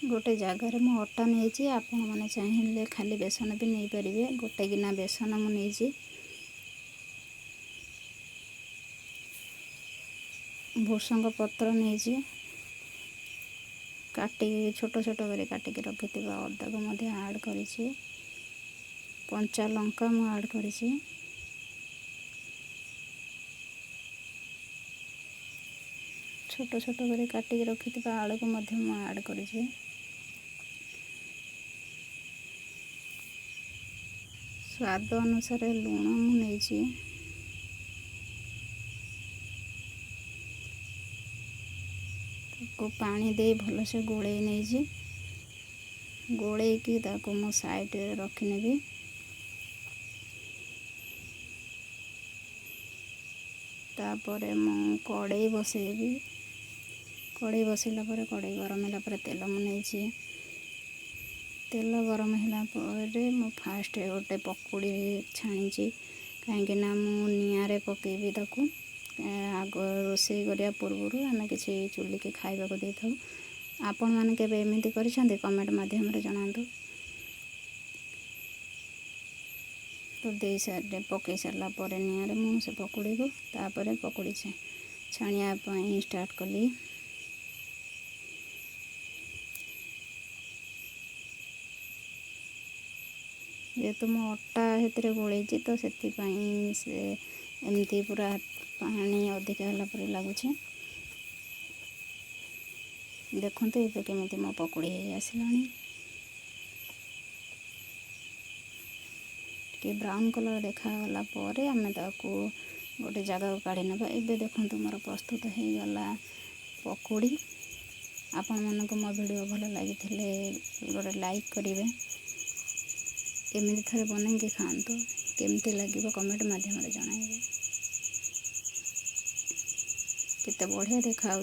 गोटे जगार मु अटा नहीं आपण मैंने चाहिए खाली बेसन भी नहीं पारे। गोटे गिना बेसन मुझे भूसंग पत्र नहीं काटी छोट छोट कर काटिक रखि अदा को ऐड कर कंचा लंका मु ऐड कर छोट छोट कर काटिक रखि आलू को ऐड कर स्वाद अनुसार लुण मुझे को पानी दे भल से गोले नहीं गोले की मो साइड रखिनेबी। तापर मु कड़ाई बसैबी। कड़ाई बसैला पर कड़ाई गरम होला पर तेल मुझे तेल गरम होला पर मु फास्ट गोटे पकुड़ी छाणी कहीं मु निआरे पकेबी ताकू आग रोषे करिया पूर्व आम किसी चुल्ली के खाइबा को दे था। आपण मैंने केबे एमिति करिसेंती कमेंट माध्यम रे जणांतु। तो दे सारे पकई सारा पर निआरे मु से पकुड़ी को तापर पकुड़ी छाणिया स्टार्ट कली। जेहेतु मो अटा से गोलैची तो से एमती पूरा पानी अधिक होला पर लगुच। देखो ये केमी मो पकुड़ी आसला कि ब्राउन कलर देखागला आम गोटे जगह को काढ़ी ना। एबे देखो मोर प्रस्तुत हो गला पकुड़ी। आपण मानक मो वीडियो भल लगी गोटे लाइक करेंगे। एमती थे बनई खातु केमती लगे कमेंट माध्यम जनइबे। केते बढ़िया देखा।